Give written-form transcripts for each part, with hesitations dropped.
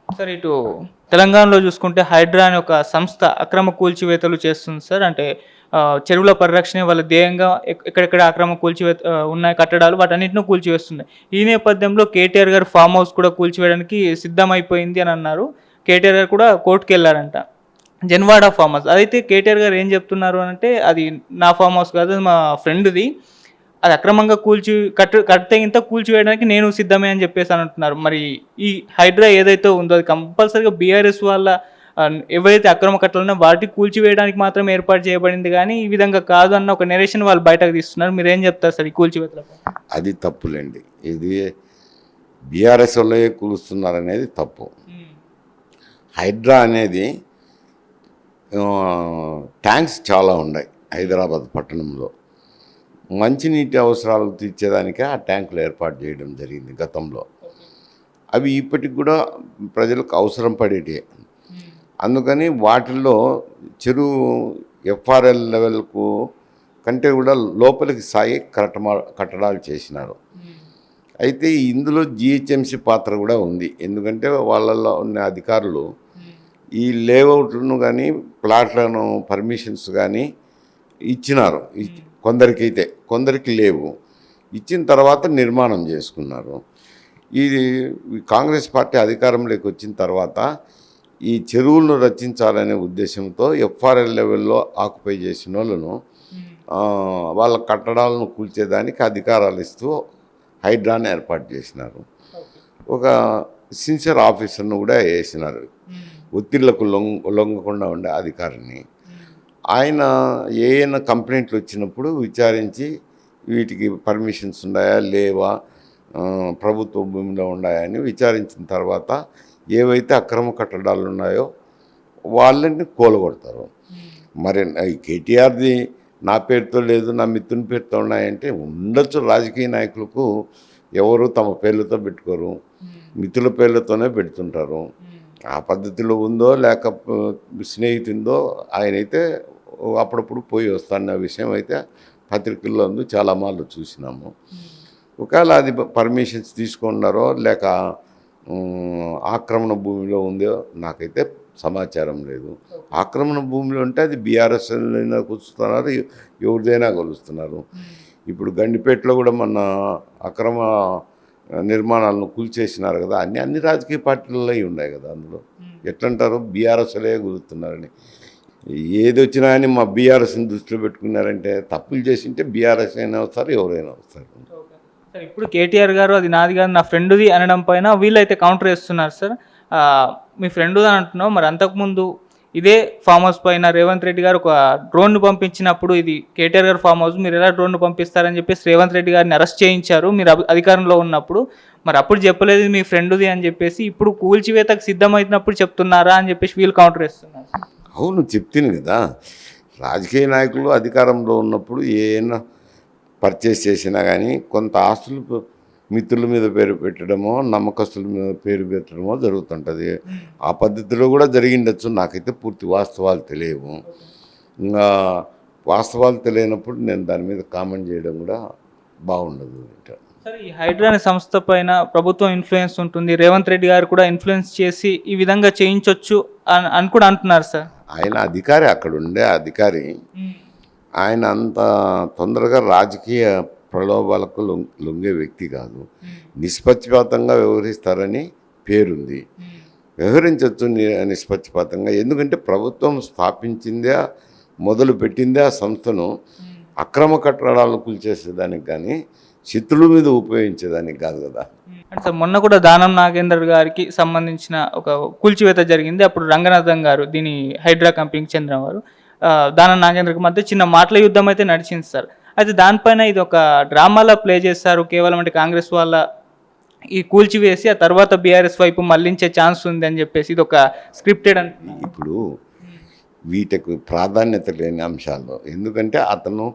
Sir ఇటు తెలంగాణలో చూసుకుంటే హైడ్రా అనే ఒక సంస్థ అక్రమ కూల్చివేతలు చేస్తుంది సార్. అంటే చెరువుల పరిరక్షణే వాళ్ళ ధ్యేయంగా ఎక్కడెక్కడ అక్రమ ఉన్నాయి కట్టడాలు వాటన్నిటిని కూల్చివేస్తున్నాయి. ఈ నేపథ్యంలో కేటీఆర్ గారు ఫామ్ హౌస్ కూడా కూల్చివేయడానికి సిద్ధమైపోయింది అని అన్నారు. కేటీఆర్ గారు కూడా కోర్టుకెళ్లారంట. Janwada farm house. అదైతే కేటీఆర్ గారు ఏం చెప్తున్నారు అనంటే, అది నా ఫామ్ హౌస్ కాదు, అది మా ఫ్రెండ్‌ది. అది అక్రమంగా కడితే ఇంత కూల్చివేయడానికి నేను సిద్ధమే అని చెప్పేసి అంటున్నారు. మరి ఈ హైడ్రా ఏదైతే ఉందో అది కంపల్సరీగా బీఆర్ఎస్ వాళ్ళ ఏవైతే అక్రమ కట్టలున్నాయో వాటిని కూల్చివేయడానికి మాత్రమే ఏర్పాటు చేయబడింది గానీ, ఈ విధంగా కాదు అన్న ఒక నెరేషన్ వాళ్ళు బయటకు తీస్తున్నారు. మీరేం చెప్తారు సార్ ఈ కూల్చివేతలపై? అది తప్పులేండి. ఇది బీఆర్ఎస్ వాళ్ళే కూలుస్తున్నారనేది తప్పు. హైడ్రా అనేది ట్యాంక్స్ చాలా ఉన్నాయి హైదరాబాద్ పట్టణంలో. మంచినీటి అవసరాలు తీర్చేదానికే ఆ ట్యాంకులు ఏర్పాటు చేయడం జరిగింది గతంలో. అవి ఇప్పటికి కూడా ప్రజలకు అవసరం పడేటివి. అందుకని వాటిల్లో చెరువు ఎఫ్ఆర్ఎల్ లెవెల్కు కంటే కూడా లోపలికి సాగి కట్టడాలు చేసినారు. అయితే ఇందులో జిహెచ్ఎంసీ పాత్ర కూడా ఉంది. ఎందుకంటే వాళ్ళల్లో ఉన్న అధికారులు ఈ లేఅవుట్లను కానీ ప్లాట్లను పర్మిషన్స్ కానీ ఇచ్చినారు. కొందరికైతే, కొందరికి లేవు. ఇచ్చిన తర్వాత నిర్మాణం చేసుకున్నారు. ఇది కాంగ్రెస్ పార్టీ అధికారంలోకి వచ్చిన తర్వాత ఈ చెరువులను రచించాలనే ఉద్దేశంతో ఎఫ్ఆర్ఎల్ లెవెల్లో ఆక్యుపై చేసిన వాళ్ళను వాళ్ళ కట్టడాలను కూల్చేదానికి అధికారాలు ఇస్తూ హైడ్రాని ఏర్పాటు చేసినారు. ఒక సిన్సియర్ ఆఫీసర్ను కూడా వేసినారు, ఒత్తిళ్లకు లొంగకుండా ఉండే అధికారిని. ఆయన ఏమైనా కంప్లైంట్లు వచ్చినప్పుడు విచారించి వీటికి పర్మిషన్స్ ఉన్నాయా లేవా, ప్రభుత్వ భూమిలో ఉన్నాయా అని విచారించిన తర్వాత ఏవైతే అక్రమ కట్టడాలు ఉన్నాయో వాళ్ళని కూలగొడతారు. మరి కేటీఆర్ది నా పేరుతో లేదు, నా మిత్రుని పేరుతో ఉన్నాయంటే ఉండొచ్చు. రాజకీయ నాయకులకు ఎవరు తమ పేర్లతో పెట్టుకోరు, మిత్రుల పేర్లతోనే పెడుతుంటారు. ఆ పద్ధతిలో ఉందో లేక స్నేహితుందో ఆయనైతే అప్పుడప్పుడు పోయి వస్తాడన్న విషయం అయితే పత్రికల్లో ఉంది, చాలా మార్లు చూసినాము. ఒకవేళ అది పర్మిషన్స్ తీసుకున్నారో లేక ఆక్రమణ భూమిలో ఉందో నాకైతే సమాచారం లేదు. ఆక్రమణ భూమిలో ఉంటే అది బీఆర్ఎస్ కూర్చుతున్నారు, ఎవరిదైనా కొలుస్తున్నారు. ఇప్పుడు గండిపేటలో కూడా మన అక్రమ నిర్మాణాలను కూల్చేసినారు కదా, అన్ని రాజకీయ పార్టీలలో ఉన్నాయి కదా. అందులో ఎట్లంటారు, బీఆర్ఎస్లే గురుతున్నారని. ఏది వచ్చినా కానీ మా బీఆర్ఎస్ని దృష్టిలో పెట్టుకున్నారంటే తప్పులు చేసింటే బీఆర్ఎస్ అయినా వస్తారు, ఎవరైనా వస్తారు. సార్ ఇప్పుడు కేటీఆర్ గారు అది నాది కాదు నా ఫ్రెండ్ది అనడం పైన వీళ్ళైతే కౌంటర్ వేస్తున్నారు సార్. మీ ఫ్రెండ్ అని అంటున్నావు, మరి అంతకుముందు ఇదే ఫామ్ హౌస్ పైన రేవంత్ రెడ్డి గారు ఒక డ్రోన్ను పంపించినప్పుడు ఇది కేటీఆర్ గారు ఫామ్ హౌస్, మీరు ఎలా డ్రోన్ను పంపిస్తారని చెప్పేసి రేవంత్ రెడ్డి గారిని అరెస్ట్ చేయించారు మీరు అధికారంలో ఉన్నప్పుడు. మరి అప్పుడు చెప్పలేదు మీ ఫ్రెండ్ది అని చెప్పేసి, ఇప్పుడు కూల్చివేతకు సిద్ధమైనప్పుడు చెప్తున్నారా అని చెప్పేసి వీళ్ళు కౌంటర్ వేస్తున్నారు. అవును, చెప్తాను కదా. రాజకీయ నాయకులు అధికారంలో ఉన్నప్పుడు ఏమైనా పర్చేస్ చేసినా కానీ కొంత ఆస్తులు మిత్రుల మీద పేరు పెట్టడమో నమ్మకస్తుల మీద పేరు పెట్టడమో జరుగుతుంటుంది. ఆ పద్ధతిలో కూడా జరిగిండొచ్చు. నాకైతే పూర్తి వాస్తవాలు తెలియవు. ఇంకా వాస్తవాలు తెలియనప్పుడు నేను దాని మీద కామెంట్ చేయడం కూడా బాగుండదు. సార్ ఈ హైడ్రా అనే సంస్థ పైన ప్రభుత్వం ఇన్ఫ్లుయెన్స్ ఉంటుంది, రేవంత్ రెడ్డి గారు కూడా ఇన్ఫ్లుయెన్స్ చేసి ఈ విధంగా చేయించవచ్చు అని కూడా అంటున్నారు సార్. ఆయన అధికారి, అక్కడ ఉండే అధికారి. ఆయన అంత తొందరగా రాజకీయ ప్రలోభాలకు లొంగే వ్యక్తి కాదు. నిష్పక్షపాతంగా వ్యవహరిస్తారని పేరుంది. వ్యవహరించవచ్చు నిష్పక్షపాతంగా. ఎందుకంటే ప్రభుత్వం స్థాపించిందే, మొదలు పెట్టిందే ఆ సంస్థను అక్రమ కట్టడాలను కూల్చేసేదానికి కానీ శత్రువుల మీద ఉపయోగించేదానికి కాదు కదా. అంటే సార్ మొన్న కూడా దానం నాగేందర్ గారికి సంబంధించిన ఒక కూల్చివేత జరిగింది. అప్పుడు రంగనాథన్ గారు దీని హైడ్రా కంపెనీకి చెందినవారు, దానం నాగేంద్రకి మధ్య చిన్న మాటల యుద్ధం అయితే నడిచింది సార్. అయితే దానిపైన ఇది ఒక డ్రామాలా ప్లే చేస్తారు. కేవలం అంటే కాంగ్రెస్ వాళ్ళ ఈ కూల్చివేసి ఆ తర్వాత బీఆర్ఎస్ వైపు మళ్లించే ఛాన్స్ ఉంది అని చెప్పేసి ఇది ఒక స్క్రిప్టెడ్ అని. ఇప్పుడు వీటికి ప్రాధాన్యత లేని అంశాల్లో, ఎందుకంటే అతను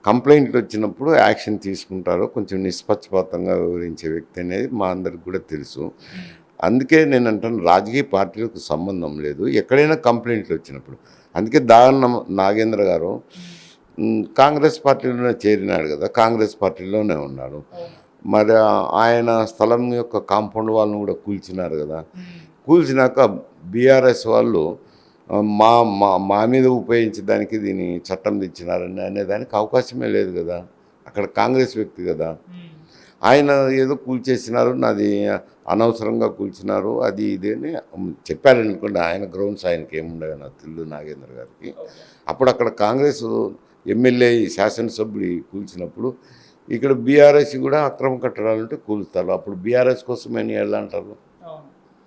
కంప్లైంట్లు వచ్చినప్పుడు యాక్షన్ తీసుకుంటారో కొంచెం నిష్పక్షపాతంగా వివరించే వ్యక్తి అనేది మా అందరికి కూడా తెలుసు. అందుకే నేను అంటాను, రాజకీయ పార్టీలకు సంబంధం లేదు. ఎక్కడైనా కంప్లైంట్లు వచ్చినప్పుడు, అందుకే దానం నాగేంద్ర గారు కాంగ్రెస్ పార్టీలోనే చేరినాడు కదా, కాంగ్రెస్ పార్టీలోనే ఉన్నాడు. మరి ఆయన స్థలం యొక్క కాంపౌండ్ వాళ్ళను కూడా కూల్చినారు కదా. కూల్చినాక బీఆర్ఎస్ వాళ్ళు మా మా మా మీద ఉపయోగించడానికి దీన్ని చట్టం తెచ్చినారని అనేదానికి అవకాశమే లేదు కదా. అక్కడ కాంగ్రెస్ వ్యక్తి కదా, ఆయన ఏదో కూల్చేసినారు, నాది అనవసరంగా కూల్చినారు అది ఇది అని చెప్పారనుకోండి. ఆయన గ్రౌండ్స్ ఆయనకి ఏముండగా నా తిల్లు నాగేంద్ర గారికి. అప్పుడు అక్కడ కాంగ్రెస్ ఎమ్మెల్యే శాసనసభ్యుడు కూల్చినప్పుడు ఇక్కడ బీఆర్ఎస్ కూడా అక్రమ కట్టడాలుంటే కూలుస్తారు. అప్పుడు బీఆర్ఎస్ కోసం అని ఎలా అంటారు?